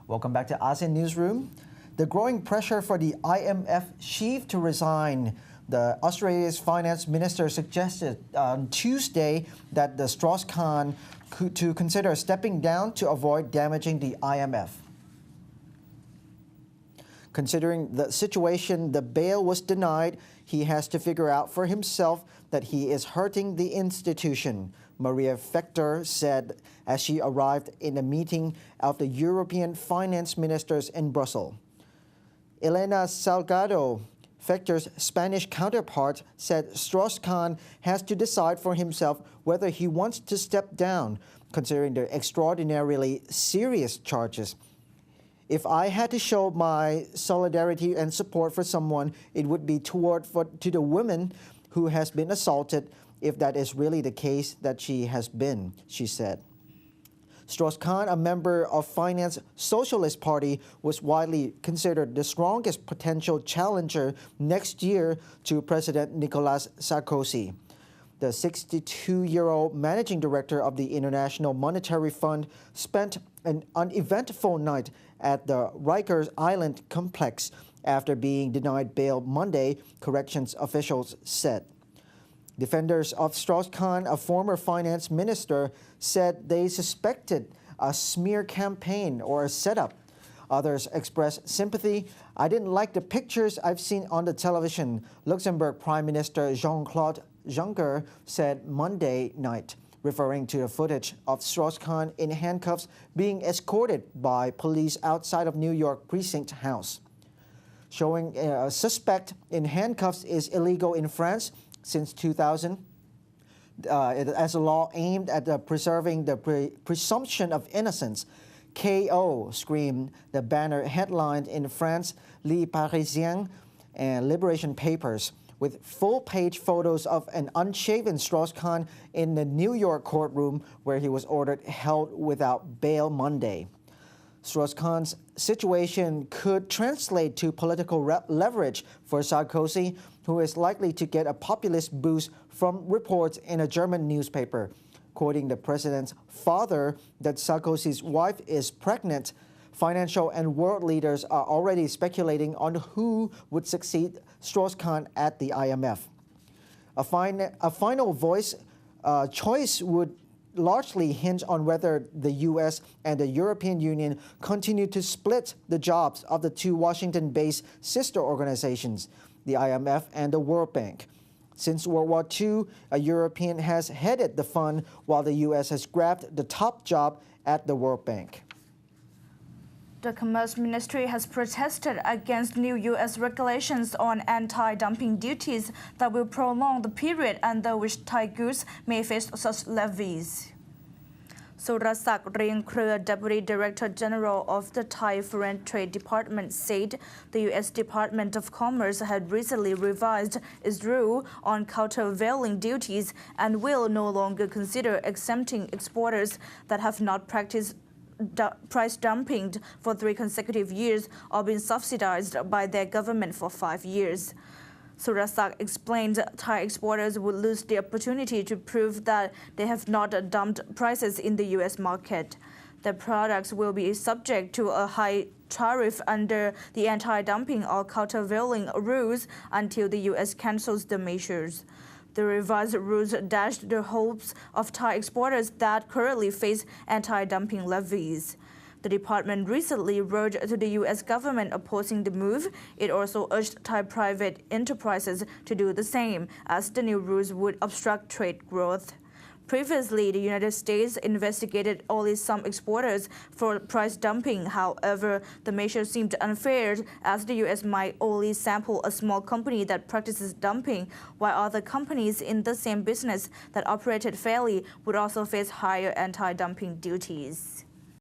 Welcome back to ASEAN Newsroom. The growing pressure for the IMF chief to resign. Australia's finance minister suggested on Tuesday that the Strauss-Kahn to consider stepping down to avoid damaging the IMF. Considering the situation, the bail was denied. He has to figure out for himself that he is hurting the institution, Maria Fechter said as she arrived in a meeting of the European finance ministers in Brussels. Elena Salgado, Fechter's Spanish counterpart, said Strauss-Kahn has to decide for himself whether he wants to step down, considering the extraordinarily serious charges. If I had to show my solidarity and support for someone, it would be to the woman who has been assaulted, if that is really the case that she has been, she said. Strauss-Kahn, a member of Finance Socialist Party, was widely considered the strongest potential challenger next year to President Nicolas Sarkozy. The 62-year-old managing director of the International Monetary Fund spent an uneventful night at the Rikers Island complex after being denied bail Monday, corrections officials said. Defenders of Strauss-Kahn, a former finance minister, said they suspected a smear campaign or a setup. Others expressed sympathy. I didn't like the pictures I've seen on the television, Luxembourg Prime Minister Jean-Claude Juncker said Monday night, referring to the footage of Strauss-Kahn in handcuffs being escorted by police outside of New York Precinct House. Showing a suspect in handcuffs is illegal in France since 2000, as a law aimed at preserving the presumption of innocence. KO screamed the banner headlined in France, Le Parisien and Liberation papers, with full-page photos of an unshaven Strauss-Kahn in the New York courtroom where he was ordered held without bail Monday. Strauss-Kahn's situation could translate to political leverage for Sarkozy, who is likely to get a populist boost from reports in a German newspaper, quoting the president's father that Sarkozy's wife is pregnant. Financial and world leaders are already speculating on who would succeed Strauss-Kahn at the IMF. A final voice choice would largely hinge on whether the U.S. and the European Union continue to split the jobs of the two Washington-based sister organizations, the IMF and the World Bank. Since World War II, a European has headed the fund while the U.S. has grabbed the top job at the World Bank. The Commerce Ministry has protested against new U.S. regulations on anti-dumping duties that will prolong the period under which Thai goods may face such levies. Surasak Ringkru, Deputy Director General of the Thai Foreign Trade Department, said the U.S. Department of Commerce had recently revised its rule on countervailing duties and will no longer consider exempting exporters that have not practiced price dumping for 3 consecutive years or been subsidized by their government for 5 years. Surasak explained Thai exporters would lose the opportunity to prove that they have not dumped prices in the U.S. market. Their products will be subject to a high tariff under the anti-dumping or countervailing rules until the U.S. cancels the measures. The revised rules dashed the hopes of Thai exporters that currently face anti-dumping levies. The department recently wrote to the U.S. government opposing the move. It also urged Thai private enterprises to do the same, as the new rules would obstruct trade growth. Previously, the United States investigated only some exporters for price dumping. However, the measure seemed unfair, as the U.S. might only sample a small company that practices dumping, while other companies in the same business that operated fairly would also face higher anti-dumping duties.